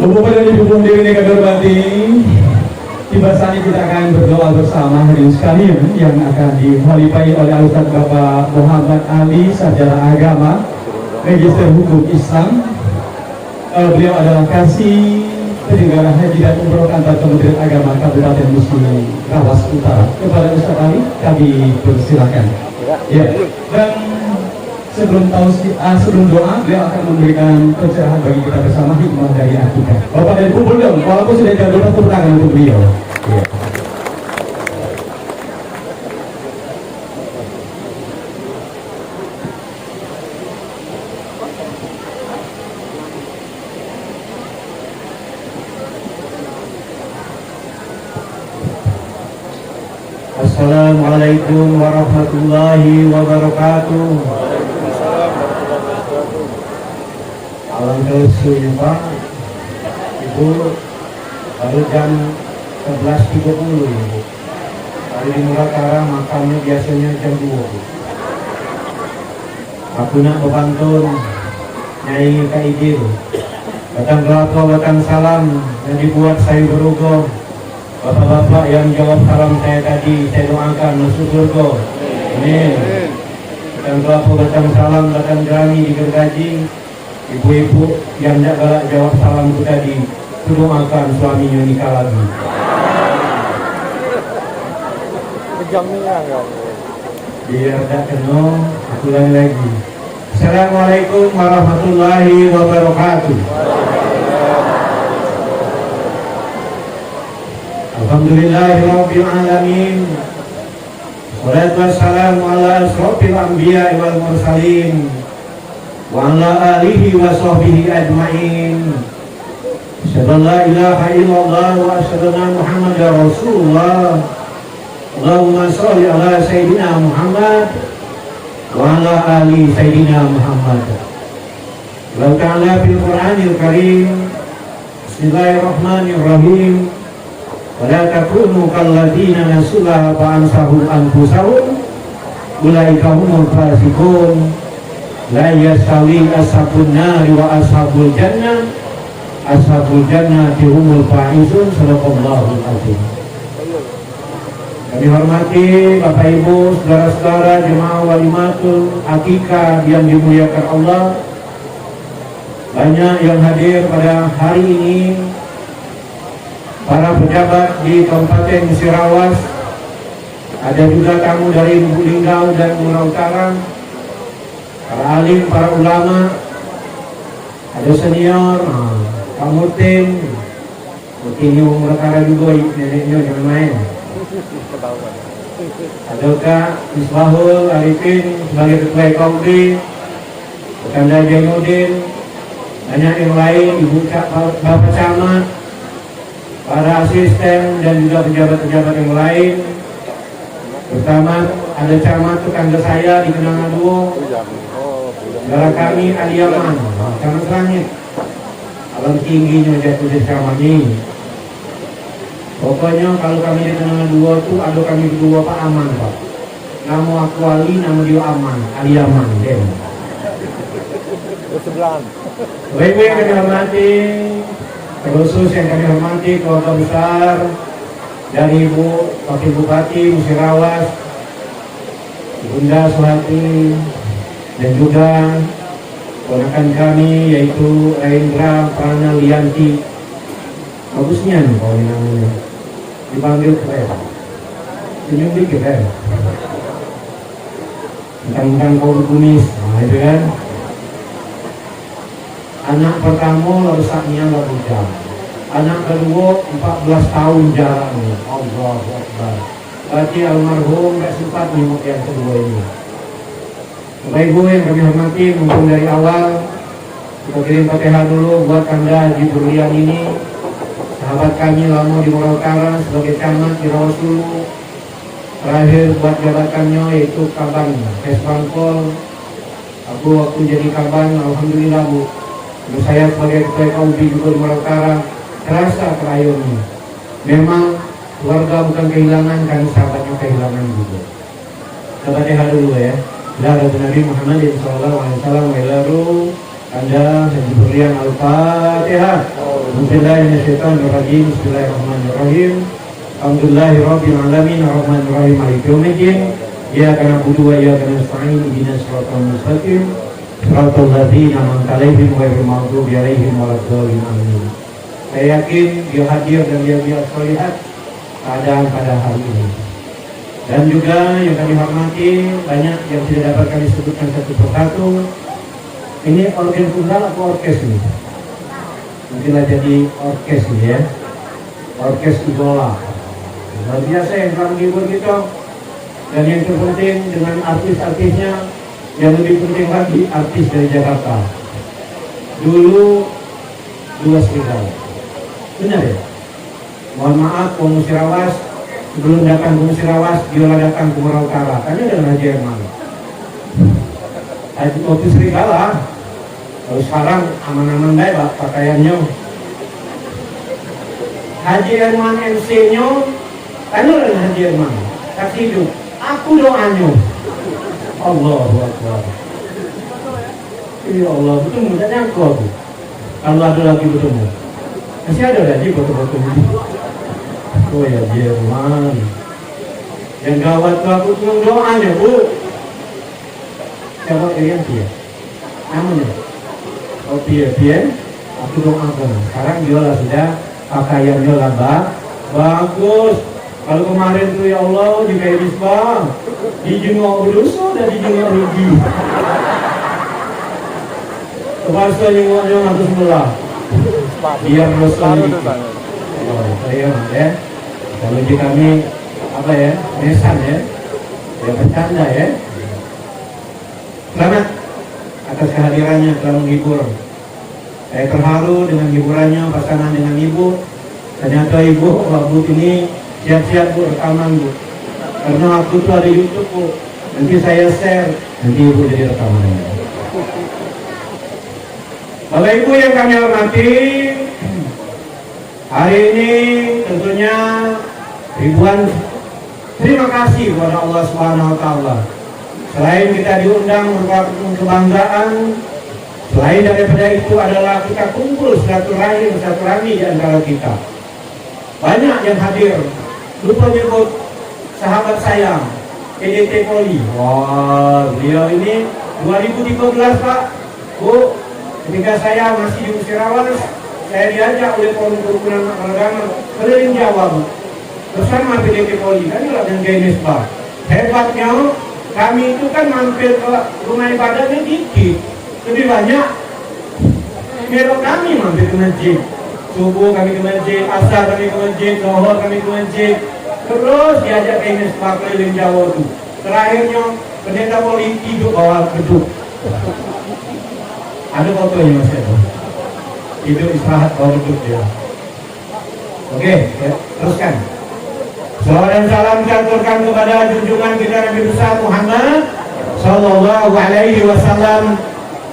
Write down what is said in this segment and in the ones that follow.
Bapak dan Ibu hadirin yang kami hormati, tiba saatnya kita akan berdoa bersama hadirin sekalian yang akan diholipai oleh Ustaz Bapak Muhammad Ali, sarjana agama, Magister Hukum Islam. Beliau adalah kasih penyelenggara haji dan umroh kantor Kementerian Agama Kabupaten Musi Kawas Utara. Kepada Ustaz Ali, kami persilakan. Ya, dan sebelum doa, beliau akan memberikan pencerahan bagi kita bersama hikmah dari akikah. Bapak dan Ibu dong, walaupun sudah jauh tepuk tangan untuk beliau. Ya. Assalamualaikum warahmatullahi wabarakatuh. Alhamdulillah Pak Ibu, baru jam 11.30 Ibu. Hari di Murakara makannya biasanya jam 2. Aku nak bepantun Nyai Kaidil, batang kelapa batang salam yang dibuat saya berugo. Bapak-bapak yang jawab salam saya tadi, saya doakan masuk surga. Amin. Batang kelapa batang salam batang gerani digergaji. Ibu-ibu yang tidak galak jawab salamku tadi, doakan suaminya nikah lagi. Biar tak kena, aku lagi. Assalamualaikum warahmatullahi wabarakatuh. Alhamdulillahirabbil alamin. Wassalatu wassalamu ala asrofil anbiya wal mursalin wa ala alihi wa sahbihi ajma'in. Asyhadu an la ilaha illallah wa asyhadu anna Muhammadar Rasulullah. Allahumma shalli ala sayyidina Muhammad wa ala ali sayyidina Muhammad. Wa ta'ala fil Qur'anil Karim. Bismillahirrahmanirrahim. Wa la takunu kalladzina nasullaha fa ansahum anfusahum ulaika humul fasiqun. La yastawi ashabun nari wa ashabul jannah. Ashabul jannati humul faizun. Shadaqallahul azim. Kami hormati Bapak Ibu, saudara-saudara jemaah walimatul akikah yang dimuliakan Allah. Banyak yang hadir pada hari ini, para pejabat di Kabupaten Musirawas, ada juga tamu dari Lubuk Linggau dan Murau Utara, para alim, para ulama, ada senior, Pak Murtin, mungkin yang Murau juga neneknya jangan main. Adakah Misbahul Arifin sebagai ketua Kaudi, Kanda Jainuddin, banyak yang lain, Ibu Bapak Camat, para asisten dan juga pejabat-pejabat yang lain. Pertama ada camat tetangga saya di Kenanga Duo, saudara kami Aliaman, camat langit. Alam tingginya jatuh di camat ini. Pokoknya kalau kami di Kenanga Duo itu ada kami berdua Pak Aman Pak. Nama aku Ali, nama dia Aman, Aliaman deh. Bersebelahan. Baik-baik kami hormati. Khusus yang kami hormati keluarga besar dari Ibu Wakil Bupati Musirawas, Bunda Suhati, dan juga ponakan kami yaitu Rendra Prana Lianti. Bagusnya nih kalau namanya dipanggil keren, senyum dikit kan, tentang kaum kumis, nah itu kan. Anak pertama rusaknya nggak bujang. Anak kedua 14 tahun jaraknya. Allahu Akbar. Berarti almarhum nggak sempat nengok yang kedua ini. Bapak Ibu yang kami hormati, mumpung dari awal kita kirim Fatihah dulu buat Anda di Berlian ini. Sahabat kami lama di Murau Utara sebagai camat di Rawasulu. Terakhir buat jabatannya yaitu Kabang Kesbangkol. Aku waktu jadi Kabang, alhamdulillah Bu. Terus saya sebagai ketua Kaudi juga di Murau Utara terasa kerayonnya. Memang keluarga bukan kehilangan, kan sahabatnya kehilangan juga. Kita Fatihah dulu ya. La Nabi Muhammad sallallahu alaihi wasallam wa Anda Haji Berlian Al-Fatihah. Bismillahirrahmanirrahim. Bismillahirrahmanirrahim. Alhamdulillahirabbil alamin arrahmanirrahim maliki yaumiddin. Iyyaka na'budu wa iyyaka nasta'in ihdinas siratal mustaqim siratal ladzina an'amta 'alaihim ghairil maghdubi 'alaihim waladdallin. Amin. Saya yakin dia hadir dan dia solihat keadaan pada hari ini. Dan juga yang kami hormati, banyak yang tidak dapat kami sebutkan satu persatu. Ini organ tunggal atau orkes ini? Mungkinlah jadi orkes ini ya. Orkes idola. Luar biasa yang telah menghibur kita. Dan yang terpenting dengan artis-artisnya, yang lebih penting lagi artis dari Jakarta. Dulu 2 serigala. Benar ya? Mohon maaf, Om Musirawas, sebelum datang ke Musirawas, dia datang ke Muara Utara. Tanya dengan Haji Herman. Haji Kopi serigala. Kalau sekarang aman-aman baik Pak pakaiannya. Haji Herman MC-nya, tanya dengan Haji Herman. Kasih hidup. Aku doanya. Allahu Akbar. Ya Allah, betul mudah nyangkut. Kalau ada lagi bertemu. Masih ada lagi foto-foto ini. Oh ya Jerman. Yang gawat tuh aku tuh doanya Bu. Siapa yang dia? Namanya? Oh dia. Aku doakan. Sekarang dia lah sudah pakaiannya lah bagus. Kalau kemarin tuh ya Allah juga Misbah dijenguk berdosa dan dijenguk rugi. Kepala jenguknya ngatur sebelah. Biar dosa ini. Oh, saya ya. Kalau di kami apa ya, mesan ya, bercanda ya. Selamat atas kehadirannya telah menghibur. Saya terharu dengan hiburannya, pasangan dengan ibu. Ternyata ibu, Bu ini siap-siap Bu rekaman Bu. Karena aku tuh ada YouTube Bu. Nanti saya share, nanti ibu jadi rekamannya. Bapak Ibu yang kami hormati, hari ini tentunya ribuan terima kasih kepada Allah Subhanahu wa taala. Selain kita diundang merupakan kebanggaan, selain daripada itu adalah kita kumpul silaturahmi di antara kita. Banyak yang hadir. Lupa nyebut sahabat saya, PDT Poli. Wah, beliau ini 2013 Pak, Bu. Ketika saya masih di Musirawas, saya diajak oleh Forum Kerukunan Agama keliling Jawa bersama PDT Poli, kan juga dengan Gaya Misbah. Hebatnya, kami itu kan mampir ke rumah ibadahnya dikit, lebih banyak. Mereka kami mampir ke masjid. Subuh kami ke masjid, asar kami ke masjid, zuhur kami ke masjid. Terus diajak Gaya Misbah keliling Jawa itu. Terakhirnya pendeta Poli hidup bawah gedung. Ada fotonya Mas Edo. Itu istirahat bawah gedung dia. Oke, ya, teruskan. Salawat dan salam diaturkan kepada junjungan kita Nabi besar Muhammad Sallallahu Alaihi Wasallam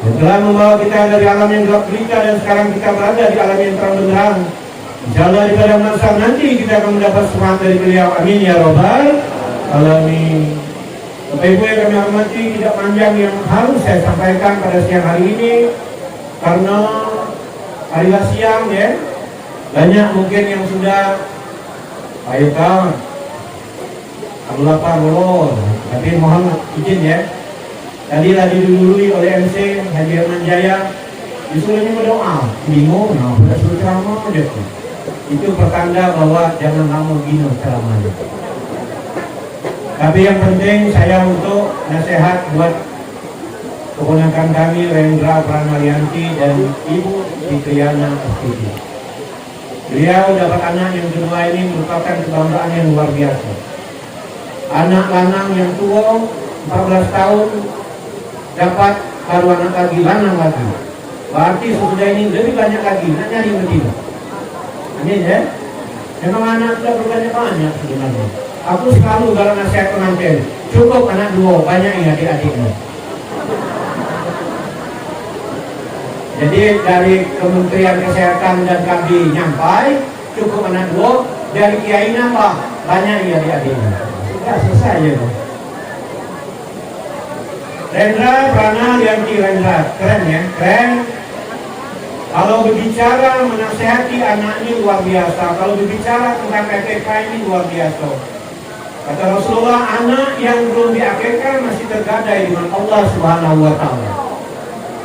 yang telah membawa kita dari alam yang gelap gulita dan sekarang kita berada di alam yang terang benderang. Insyaallah di pada masa nanti kita akan mendapat semangat dari beliau. Amin ya Rabbal Alamin. Bapak Ibu yang kami hormati, tidak panjang yang harus saya sampaikan pada siang hari ini karena hari siang ya banyak mungkin yang sudah ayo kawan aku lapar belum, tapi mohon izin ya. Tadi didului oleh MC Haji Herman Jaya, disuruhnya berdoa, bingung, nah sudah suruh ceramah aja. Itu pertanda bahwa jangan lama gini ceramahnya. Tapi yang penting saya untuk nasihat buat keponakan kami Rendra Pranalianti dan Ibu Fitriana Astiti. Beliau dapat anak yang kedua ini merupakan kebanggaan yang luar biasa. Anak lanang yang tua 14 tahun dapat baru anak lagi, lanang lagi. Berarti sesudah ini lebih banyak lagi, nak nyari betina. Amin ya. Memang anak sudah berbanyak sebenarnya. Aku selalu dalam nasihat pengantin, cukup anak 2, banyak yang adik-adiknya. Jadi dari Kementerian Kesehatan dan kami nyampai, cukup anak 2, dari kiai nambah, banyak yang adik-adiknya. Sudah selesai ya. Rendra, Prana, Lianti, Rendra. Keren ya, keren. Kalau berbicara menasehati anak ini luar biasa. Kalau berbicara tentang AKK ini luar biasa. Kata Rasulullah, anak yang belum diakekkan masih tergadai dengan Allah Subhanahu wa Ta'ala.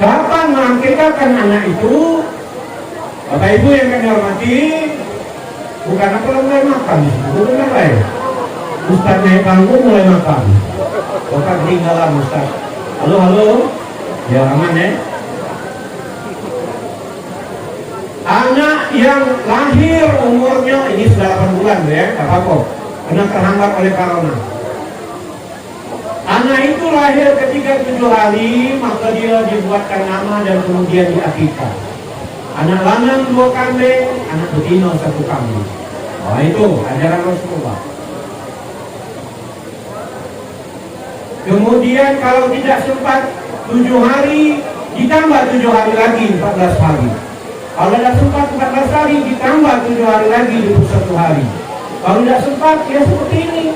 Kapan mengakekkan anak itu? Bapak Ibu yang kami hormati, bukan apa mulai makan di situ, bukan apa ya? Ustaz naik panggung mulai makan. Bapak ketinggalan Ustaz. Halo, halo. Ya aman ya. Anak yang lahir umurnya ini sudah 8 bulan ya, tak apa-apa. Karena terhambat oleh corona. Anak itu lahir ketika 7 hari, maka dia dibuatkan nama dan kemudian diakikah. Anak lanang 2 kambing, anak betina 1 kambing. Nah itu ajaran Rasulullah. Kemudian kalau tidak sempat 7 hari, ditambah 7 hari lagi 14 hari. Kalau tidak sempat 14 hari, ditambah 7 hari lagi 21 hari. Kalau tidak sempat, ya seperti ini.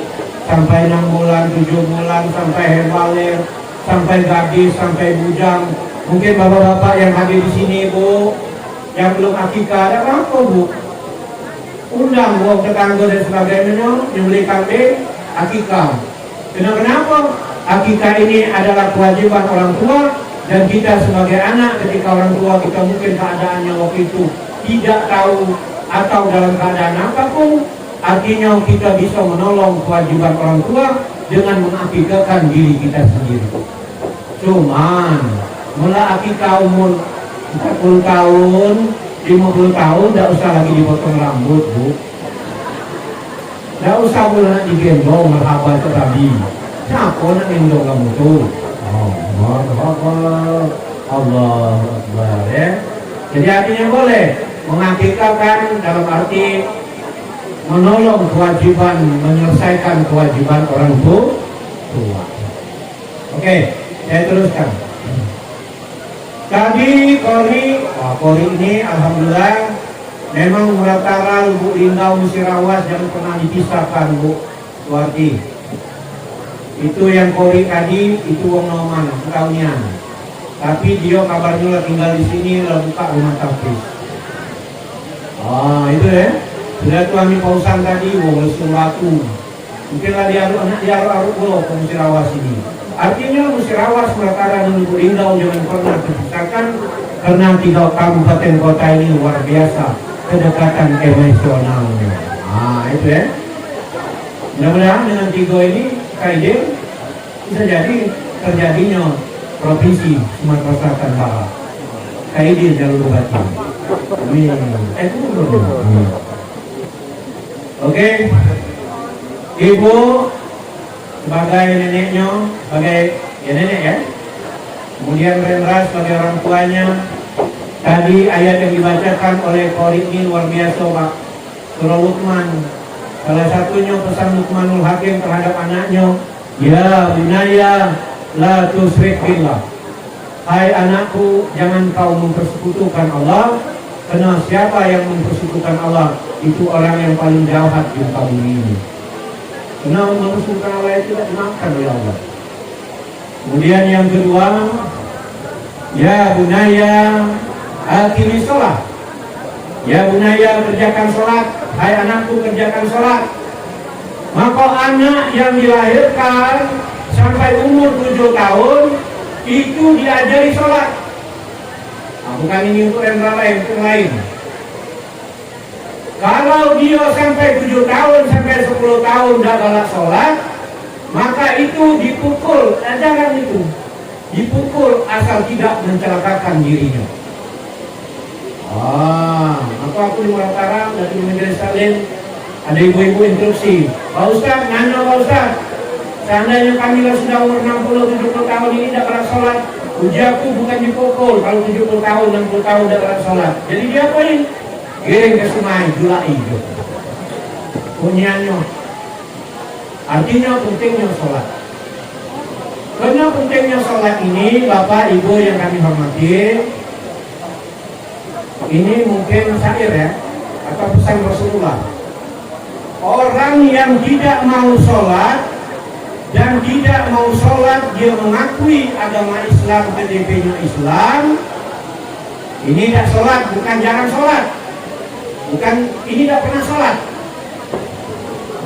Sampai 6 bulan, 7 bulan, sampai hebaler, sampai gadis, sampai bujang. Mungkin bapak-bapak yang hadir di sini, Bu, yang belum akikah, ada apa, Bu? Undang Bu, tetangga dan sebagainya, nyembelih kambing, akikah. Kenapa? Akikah ini adalah kewajiban orang tua. Dan kita sebagai anak ketika orang tua kita mungkin keadaannya waktu itu tidak tahu atau dalam keadaan apapun, artinya kita bisa menolong kewajiban orang tua dengan mengakikahkan diri kita sendiri. Cuman mulai akikah umur 40 tahun, 50 tahun, tidak usah lagi dipotong rambut, Bu. Tidak usah mulai digendong, merhaba tetapi. Siapa nak gendong kamu tuh? Allah Akbar ya. Jadi artinya boleh mengakikahkan dalam arti menolong kewajiban, menyelesaikan kewajiban orang tua. Oke, saya teruskan. Tadi Kori ini alhamdulillah memang Muratara, Lubuk Linggau, Musirawas jangan pernah dipisahkan Bu Suwarti. Itu yang Kori tadi itu wong Noman tahunnya. Tapi dia kabarnya tinggal di sini lah buka rumah tafis. Itu ya. Sudah tuan Pausan tadi wong lesung batu. Mungkinlah dia anak dia aruk lo ke Musirawas ini. Artinya Musirawas Muratara dan Lubuk Linggau jangan pernah terpisahkan karena 3 kabupaten kota ini luar biasa kedekatan emosionalnya. Itu ya. Mudah-mudahan dengan 3 ini kaide bisa jadi terjadinya provinsi Sumatera Selatan Barat. Kaide jalur batin. Itu belum. Oke. Ibu sebagai neneknya, sebagai nenek ya. Kemudian Rendra sebagai orang tuanya. Tadi ayat yang dibacakan oleh Kori ini luar biasa Pak. Surah Luqman. Salah satunya pesan Luqmanul Hakim terhadap anaknya, ya bunaya la tusyrik billah. Hai anakku, jangan kau mempersekutukan Allah, karena siapa yang mempersekutukan Allah itu orang yang paling jahat di muka bumi ini. Karena mempersekutukan Allah itu tidak dimaafkan oleh Allah. Kemudian yang kedua, ya bunaya aqimi sholat. Ya bunaya kerjakan sholat. Hai anakku kerjakan sholat. Maka anak yang dilahirkan sampai umur 7 tahun itu diajari sholat. Bukan ini untuk yang lain, untuk lain. Kalau dia sampai 7 tahun sampai 10 tahun tidak galak sholat, maka itu dipukul, ajaran itu dipukul asal tidak mencelakakan dirinya. Maka aku di Muratara dan di Majelis Salim ada ibu-ibu instruksi, Pak Ustaz, nanya Pak Ustaz, seandainya kami sudah umur 60-70 tahun ini tidak pernah sholat, ujiaku bukan dipukul kalau 70 tahun, 60 tahun tidak pernah sholat. Jadi dia apain? Giring ke sungai, julai itu bunyiannya. Artinya pentingnya sholat. Karena pentingnya sholat ini, Bapak Ibu yang kami hormati, ini mungkin syair ya, atau pesan Rasulullah. Orang yang tidak mau sholat dan tidak mau sholat, dia mengakui agama Islam, KTP-nya Islam, ini tidak sholat, bukan jarang sholat, bukan ini tidak pernah sholat.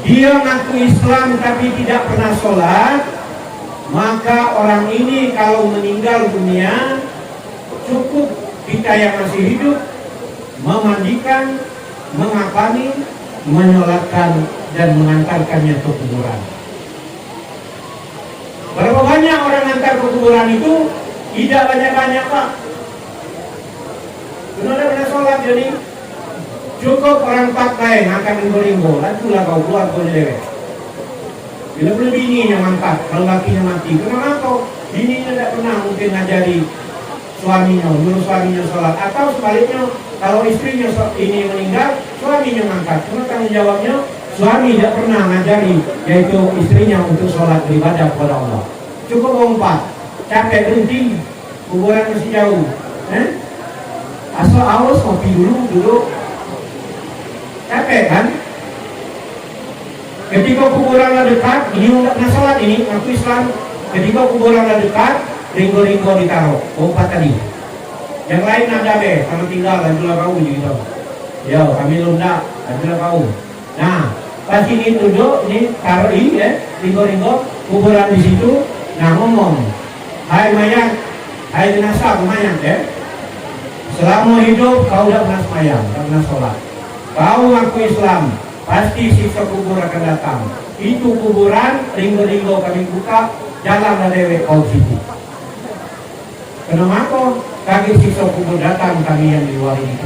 Dia mengaku Islam tapi tidak pernah sholat, maka orang ini kalau meninggal dunia, cukup kita yang masih hidup memandikan, mengapani, menyolatkan dan mengantarkannya ke kuburan. Berapa banyak orang antar ke kuburan itu? Tidak banyak-banyak, Pak. Benar pernah sholat jadi cukup orang pakai akan ringgo-ringgo, itulah kau keluar kau dewek. Bila boleh bininya mangkat, kalau lakinya mati, kenapa? Bininya tidak pernah mungkin ngajari suaminya, nyuruh suaminya sholat, atau sebaliknya kalau istrinya ini meninggal, suaminya mangkat. Cuma tanggung jawabnya suami tidak pernah ngajari, yaitu istrinya untuk sholat beribadah kepada Allah. Cukup lompat, capek berhenti, kuburan masih jauh. Asal awas ngopi dulu. Capek kan? Ketika kuburan dekat, ini tidak pernah sholat ini, aku Islam. Ketika kuburan dekat, ringgo-ringgo ditaruh, lompat tadi. Yang lain ada be, sama tinggal, lanjutlah kau gitu. Yo, kami lundak, lanjutlah kau. Nah, pas ini duduk, ini taruh ini ya, ringgo-ringgo, kuburan di situ. Nah ngomong, hai mayat, hai jenazah mayat ya. Selama hidup kau tidak pernah semayang, tidak pernah sholat. Kau ngaku Islam, pasti siksa kubur akan datang. Itu kuburan, ringgo-ringgo kami buka, jalan dewe kau situ. Kenapa? Kaki siksa kubur datang kami yang di luar ini.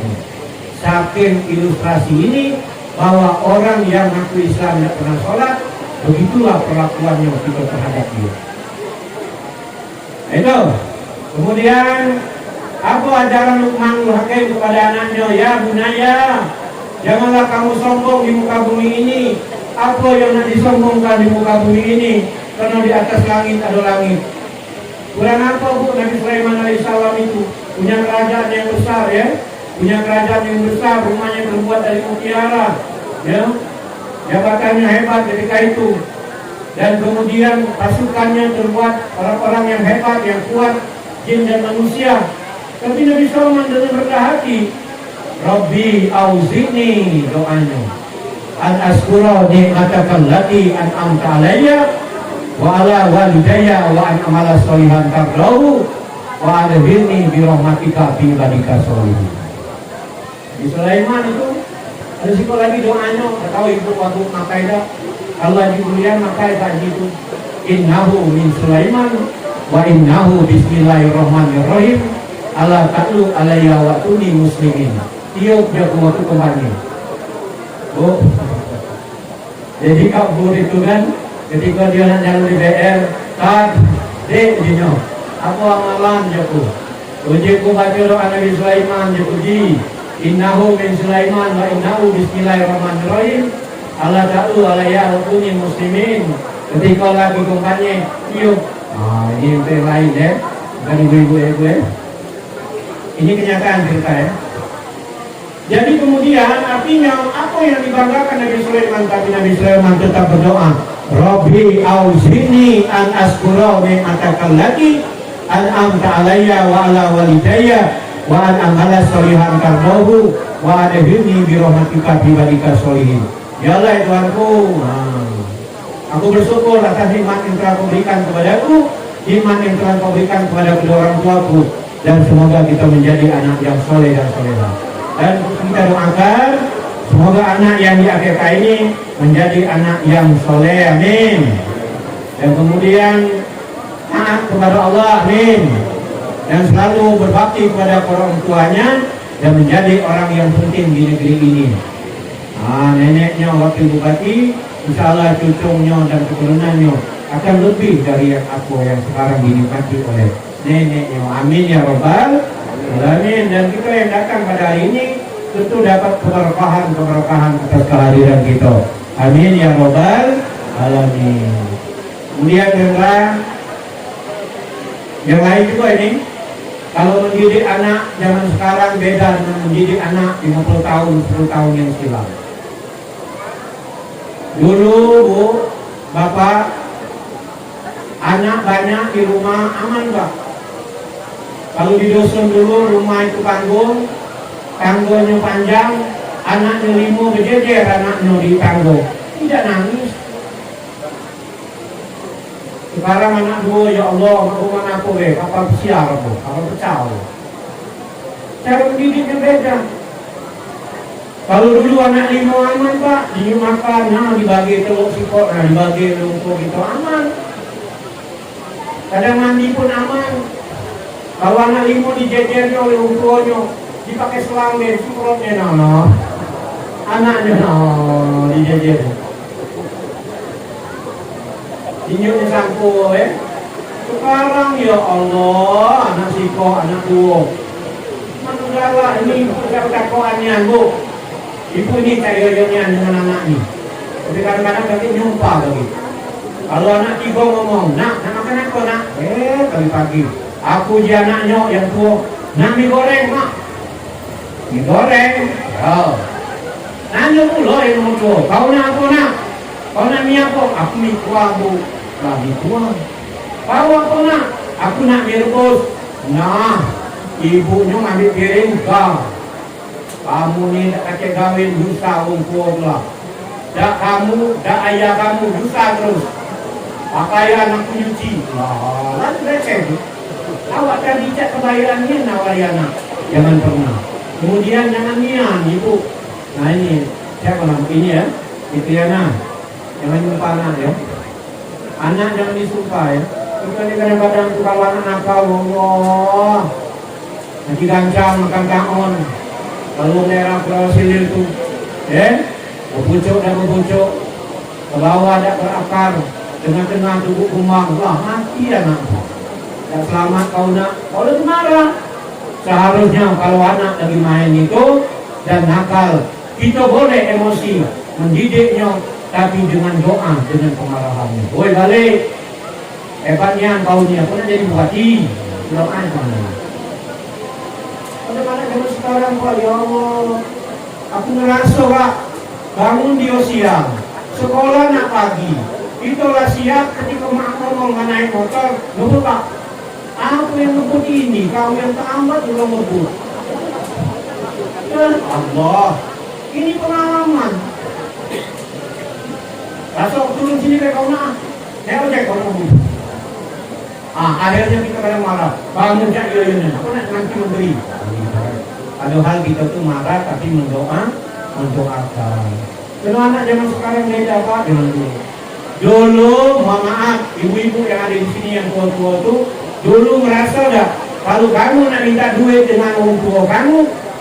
Saking ilustrasi ini bahwa orang yang ngaku Islam tidak pernah sholat, begitulah perlakuannya kita terhadap dia. Itu. Kemudian apa ajaran Luqmanul Hakim kepada anaknya? Ya bunaya, janganlah kamu sombong di muka bumi ini. Apa yang nak disombongkan di muka bumi ini? Karena di atas langit ada langit. Kurang apa bu Nabi Sulaiman alaihissalam itu? Punya kerajaan yang besar ya, punya kerajaan yang besar, rumahnya terbuat dari mutiara, ya, jabatannya hebat ketika itu. Dan kemudian pasukannya terbuat orang-orang yang hebat, yang kuat, jin dan manusia. Tapi Nabi Sulaiman dengan rendah hati, Rabbi auzi'ni, doanya, an askura ni'mataka allati an'amta alayya wa ala walidayya wa an amala sholihan tardahu wa adkhilni bi rahmatika fi ibadika sholihin. Nabi Sulaiman itu ada sikap lagi doanya, tahu ibu waktu makaidah Allah diberikan makai tadi itu innahu min Sulaiman wa innahu bismillahirrahmanirrahim ala ta'lu alayya wa tuni muslimin. Tiup dia waktu kembali. Oh. Jadi kabur itu kan ketika dia nak jalan di BR, tak dek dia. Apa amalan dia tu? Uji ku baca doa Nabi Sulaiman dia uji. Innahu min Sulaiman wa innahu bismillahirrahmanirrahim. Allah ta'ala alayya wa tuni muslimin. Ketika lagi kembali, tiup. Ini yang lain ya. Bukan ibu-ibu ya. Ini kenyataan cerita ya. Jadi kemudian artinya apa yang dibanggakan Nabi Sulaiman, tapi Nabi Sulaiman tetap berdoa, Rabbi auzi'ni an askura ni'mataka allati an'amta alayya wa ala walidayya wa an amala sholihan tardahu wa adkhilni bi rahmatika fi ibadika sholihin. Ya Allah Tuhanku, aku bersyukur atas nikmat yang telah kau berikan kepadaku, nikmat yang telah kau berikan kepada kedua orang tuaku, dan semoga kita menjadi anak yang soleh dan solehah. Dan kita doakan semoga anak yang di akhir ini menjadi anak yang soleh, amin. Dan kemudian taat kepada Allah, amin. Dan selalu berbakti kepada orang tuanya dan menjadi orang yang penting di negeri ini. Neneknya wakil bupati, insya Allah cucunya dan keturunannya akan lebih dari yang aku yang sekarang dinikmati oleh neneknya. Amin ya Rabbal Alamin. Dan kita yang datang pada hari ini tentu dapat keberkahan atas kehadiran kita. Amin ya Rabbal Alamin. Kemudian yang lain juga ini, kalau mendidik anak zaman sekarang beda dengan mendidik anak 50 tahun, 10 tahun yang silam. Dulu Bu, Bapak, anak banyak di rumah aman Pak? Kalau di dusun dulu rumah itu panggung, tanggulnya panjang, anaknya 5 berjejer anaknya di tanggo, tidak nangis. Sekarang anak 2, ya Allah, rumah aku kapal pesiar aku, kapal pecah. Cara mendidiknya beda. Kalau dulu anak 5 aman Pak, dimakan, nah dibagi telur siput, nah dibagi lumpur gitu aman. Kadang mandi pun aman. Kalau anak 5 dijejernya oleh orang tuanya, dipakai selang deh, semprotnya no. Anaknya no, dijejer. Dinyuknya sampo Sekarang ya Allah, anak siko, anak 2. Manugala ini perkakoannya Bu. Ibu ini cair-cairnya dengan anak ini. Tapi kadang-kadang kaki nyumpah lagi. Kalau anak 3 ngomong, nak makan apa nak? Pagi-pagi. Aku dia anaknya yang tua. Nak mie goreng mak. Mie goreng. Ya. Nanya pula yang nomor 2. Kau nak apa nak? Kau nak mie apa? Aku mie kuah Bu. Lagi kuah. Kau apa nak? Aku nak mie rebus. Nah, ibunya ngambil piring kau. Kamu ni tak kacau kawin dusta orang tua pula. Dak kamu, dak ayah kamu dusta terus. Pakaian aku nyuci. Lalu receh. Awak tadi cak kebayarannya nawari anak. Jangan pernah. Kemudian jangan nian ibu. Nah ini siapa nama ini ya? Itu ya nah. Jangan nyumpah anak ya. Anak jangan disumpah ya. Kita ni kadang-kadang tu kalau anak nakal, Allah. Nanti gancang makan kaon. Kalau merah proses itu, berpucuk dan berpucuk, ke bawah tak berakar, tengah-tengah tubuh kumang, wah mati anak. Tak selamat kau nak, kau lebih marah. Seharusnya kalau anak lagi main itu dan nakal, kita boleh emosi, mendidiknya, tapi dengan doa, dengan pemarahannya. Woi balik, hebatnya kau ni, aku nak jadi bupati, doain kamu. Bagaimana zaman sekarang Pak, ya Allah. Aku ngerasa Pak, bangun dia siang, sekolah nak pagi. Itulah siap ketika mak ngomong naik motor, ngebut Pak. Aku yang ngebut ini, kau yang terlambat juga ngebut. Ya Allah, ini pengalaman. Rasok turun sini kayak kau nak, ojek kau ngebut. Akhirnya kita kadang marah. Bangun cak iya aku nak nanti memberi. Padahal kita tuh marah tapi mendoakan. Kalau anak zaman sekarang beda Pak dengan dulu. Dulu, mohon maaf, ibu-ibu yang ada di sini yang tua-tua tuh dulu merasa dah kalau kamu nak minta duit dengan orang tua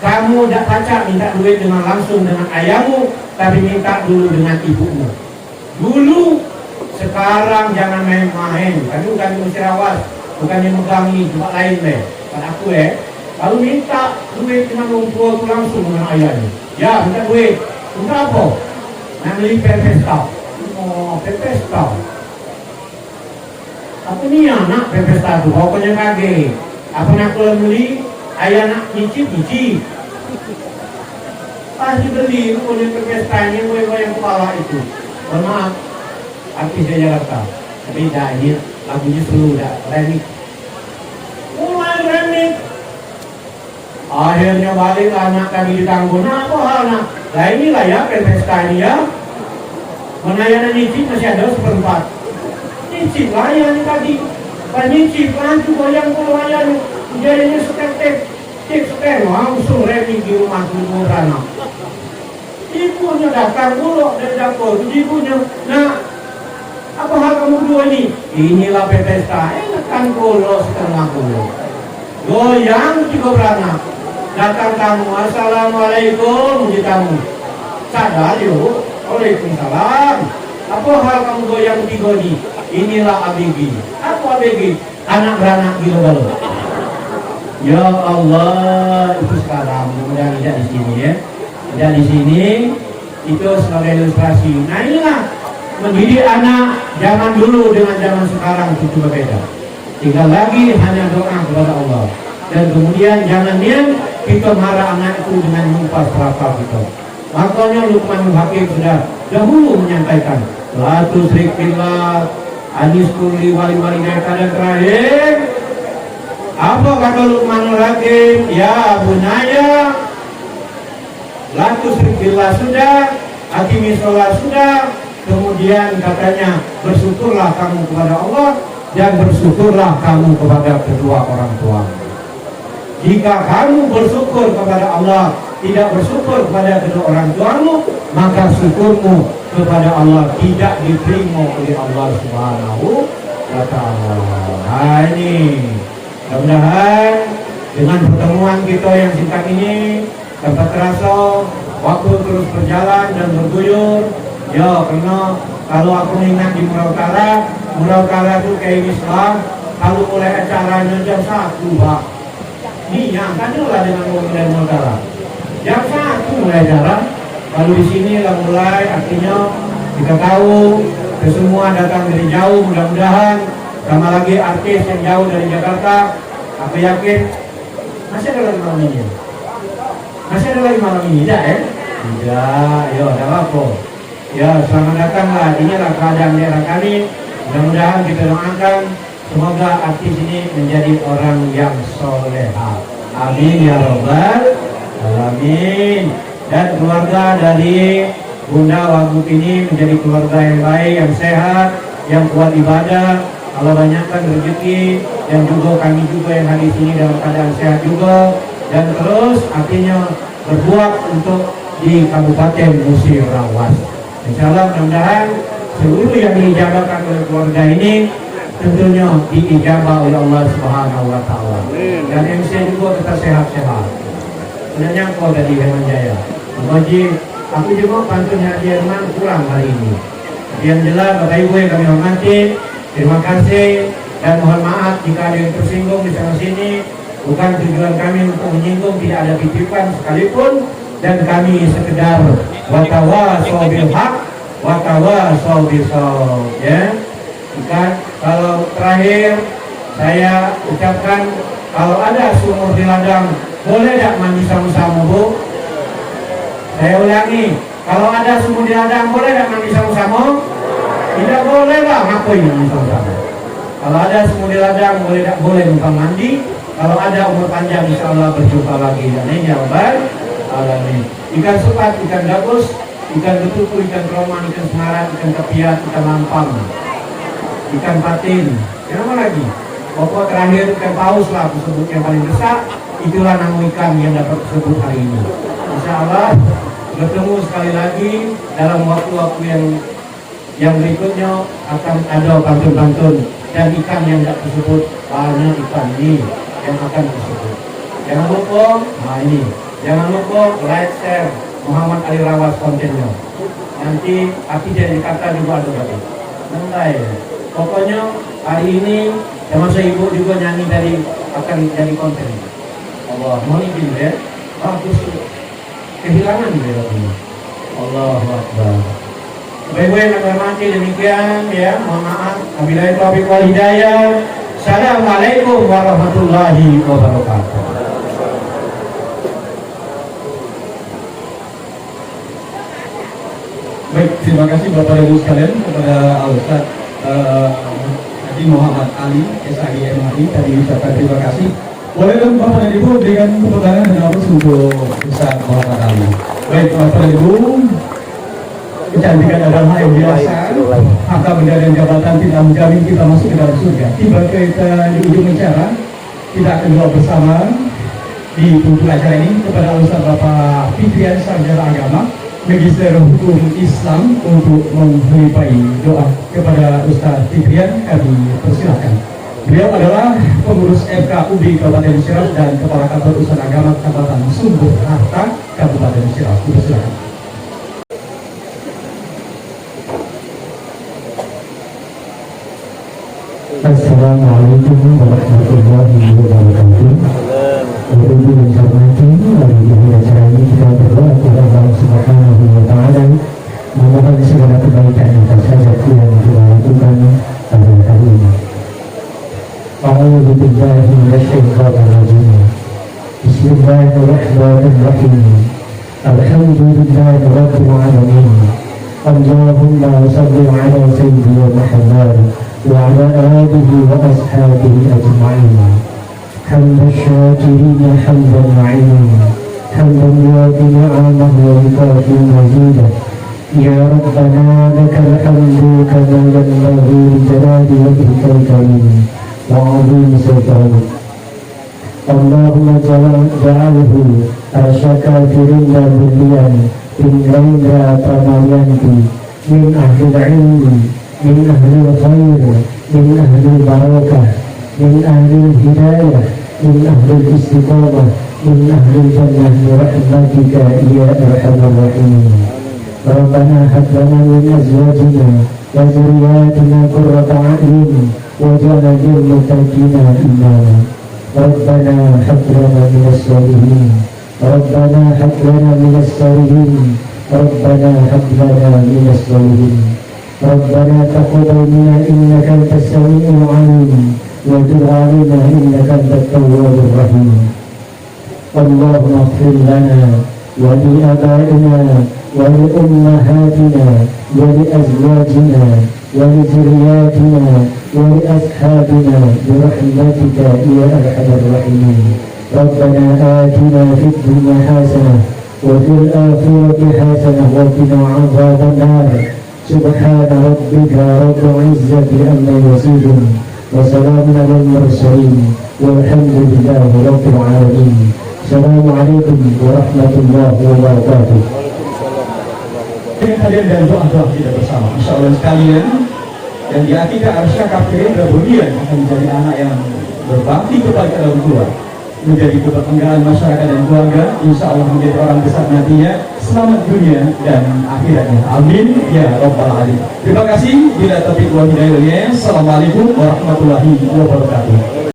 kamu tak pacak minta duit dengan langsung dengan ayahmu, tapi minta dulu dengan ibumu. Dulu. Sekarang jangan main-main. Tadi bukan mesti awas, bukannya megangi tempat lain Pada aku kalau minta duit dengan orang tua tu langsung dengan ayahnya. Ya, minta duit. Untuk apa? Nak beli pepes-tau. Oh, pepes-tau. Apa ni nak pepes-tau tu? Pokoknya kaget. Apa nak kalau beli? Ayah nak nyicip. Pasti beli. Boleh pepes-taunya, boleh yang kepala itu. Maaf. Artis saya Jakarta, tapi dah ini lagunya seru dah remix. Mulai remix. Akhirnya balik anak tadi ditanggung. Nah apa hal nak? Lah inilah ya pesta ini ya. Menayangan nyicip masih ada 1/4. Nyicip lah ya ini tadi. Pak nyicip lanjut goyang goyang. Jadinya setek langsung remix di rumah murah. Ibunya datang dulu dari dapur. Ibunya, nah. Apa hal kamu dua ini? Inilah pesta. Kan kulo setengah kulo. Goyang 3 beranak. Datang tamu, assalamualaikum uji tamu. Sadar yuk. Waalaikumsalam. Apa hal kamu goyang 3 ini? Inilah ABG. Apa ABG? Anak beranak gila-gila. Ya Allah, itu sekarang mudah tidak di sini ya. Tidak di sini itu sebagai ilustrasi. Nah inilah mendidik anak zaman dulu dengan zaman sekarang itu berbeda. Tinggal lagi hanya doa kepada Allah. Dan kemudian jangan diam kita marah anak itu dengan lupa serapa kita. Makanya Luqmanul Hakim sudah dahulu menyampaikan, la tusyrik billah, Anis kuli wali-wali mereka. Dan terakhir, apa kata Luqmanul Hakim? Ya bunaya, la tusyrik billah sudah, aqimi sholat sudah, kemudian katanya bersyukurlah kamu kepada Allah dan bersyukurlah kamu kepada kedua orang tua. Jika kamu bersyukur kepada Allah, tidak bersyukur kepada kedua orang tuamu, maka syukurmu kepada Allah tidak diterima oleh Allah Subhanahu wa Ta'ala. Nah ini, mudah-mudahan dengan pertemuan kita yang singkat ini dapat terasa waktu terus berjalan dan berguyur. Ya, karena kalau aku ingat di Murau Utara itu kayak Islam, kalau mulai acaranya jam 1, Pak. Iya, kan lah dengan mulai Murau Utara. Jam 1 mulai acara. Lalu di sini lah mulai, artinya kita tahu semua datang dari jauh, mudah-mudahan sama lagi artis yang jauh dari Jakarta. Aku yakin masih ada lagi malam ini. Masih ada lagi malam ini, tidak ya? Tidak, ya ada apa? Ya, selamat datanglah. Inilah keadaan daerah kami. Mudah-mudahan kita doakan semoga artis ini menjadi orang yang soleha. Amin ya robbal alamin. Dan keluarga dari Bunda Wagub ini menjadi keluarga yang baik, yang sehat, yang kuat ibadah. Allah banyakkan rezeki, dan juga kami juga yang hadir sini dalam keadaan sehat juga, dan terus artinya berbuat untuk di Kabupaten Musirawas. Insyaallah mudah-mudahan seluruh yang diijabahkan oleh keluarga ini tentunya diijabah oleh Allah Subhanahu wa Ta'ala. Dan MC juga tetap sehat-sehat. Sebenarnya kau dari Herman Jaya. Wajib aku juga pantun Haji Herman kurang hari ini. Yang jelas Bapak Ibu yang kami hormati, terima kasih dan mohon maaf jika ada yang tersinggung di sana sini. Bukan tujuan kami untuk menyinggung, tidak ada titipan sekalipun, dan kami sekedar watawasau bil haq watawasau bis shawab, ya. Bukan, kalau terakhir saya ucapkan kalau ada sumur di ladang boleh tidak mandi sama-sama, Bu? Saya ulangi, kalau ada sumur di ladang boleh tidak mandi sama-sama? Tidak boleh lah, ngapain mandi sama-sama? Kalau ada sumur di ladang boleh tidak boleh numpang mandi? Kalau ada umur panjang insya Allah berjumpa lagi. Dan ini ya Rabbal alamin. Ikan sukat, ikan gabus, ikan betutu, ikan kroman, ikan senarat, ikan kepiat, ikan lampang, ikan patin. Kenapa lagi? Pokok terakhir ikan paus lah aku sebut yang paling besar. Itulah nama ikan yang dapat disebut hari ini. Insya Allah bertemu sekali lagi dalam waktu-waktu yang berikutnya akan ada pantun-pantun dan ikan yang tidak disebut, banyak ikan ini yang akan disebut. Jangan lupa, nah ini, jangan lupa like, share Muhammad Ali Rawas kontennya. Nanti api jadi kata juga ada tadi. Nanti, pokoknya hari ini termasuk ibu juga nyanyi dari akan jadi konten. Allah, mohon izin ya. Bagus, kehilangan dia ini. Allahu Akbar. Baik-baik yang hormati demikian ya. Mohon maaf. Wabillahi taufiq wal hidayah. Assalamualaikum warahmatullahi wabarakatuh. Baik, terima kasih Bapak Ibu sekalian kepada Al-Ustaz Haji Muhammad Ali SAG MHI tadi ucapkan terima kasih. Boleh dong Bapak dan Ibu berikan tepuk tangan dan aplaus untuk Ustaz Muhammad Ali. Baik Bapak dan Ibu, kecantikan adalah hal yang biasa. Harta benda dan jabatan tidak menjamin kita masuk ke dalam surga. Tiba kita di ujung acara, kita akan doa bersama di tutup acara ini kepada Ustaz Bapak Fitrian Sarjana Agama Magister Hukum Islam untuk menghadirai doa kepada Ustaz Fitrian. Kami persilahkan. Beliau adalah pengurus FKUB Kabupaten Musirawas dan Kepala Kantor Urusan Agama Kecamatan Sumber Harta Kabupaten Musirawas. Persilahkan. Assalamualaikum warahmatullahi wabarakatuh. Ibu dan hormati, hari ini acara ini kita berdoa kepada Allah Subhanahu wa Ta'ala memohon segala kebaikan atas hajat yang kita lakukan pada hari ini. A'udzu billahi minasyaitonir rajim. Bismillahirrahmanirrahim. Alhamdulillahi rabbil alamin. Allahumma shalli ala sayyidina Muhammad وعلى آله وأصحابه أجمعين حمد الشاكرين حمدا معينا حمدا يوافي نعمه ويكافي مزيدا يا ربنا لك الحمد كما ينبغي لجلال وجهك الكريم وعظيم سلطانك اللهم جعله أرشكافر لا بليا من غير تماينتي من أهل العلم من أهل الخير من أهل البركة من أهل الهداية من أهل الاستقامة من أهل الجنة برحمتك يا أرحم الراحمين ربنا هب لنا من أزواجنا وذرياتنا قرة أعين واجعلنا للمتقين إماما ربنا هب لنا من الصالحين ربنا هب لنا من الصالحين ربنا هب لنا من الصالحين ربنا تقبل منا إنك أنت السميع العليم وتب علينا إنك أنت التواب الرحيم اللهم اغفر لنا ولآبائنا ولأمهاتنا ولأزواجنا ولذرياتنا ولأصحابنا برحمتك يا أرحم الراحمين ربنا آتنا في الدنيا حسنة وفي الآخرة حسنة وقنا عذاب النار سبحان ربك رب العزة عما يصفون وسلام على المرسلين والحمد لله رب العالمين السلام عليكم ورحمة الله وبركاته. Dengan hadirin dan doa-doa kita bersama, insya Allah sekalian, dan di akidah Arsya Kafir kemudian akan menjadi anak yang berbakti kepada orang tua, menjadi kebanggaan masyarakat dan keluarga, insya Allah menjadi orang besar nantinya, selamat dunia dan akhiratnya. Amin ya Rabbal Alamin. Terima kasih. Bila taufiq wal hidayah. Assalamualaikum warahmatullahi wabarakatuh.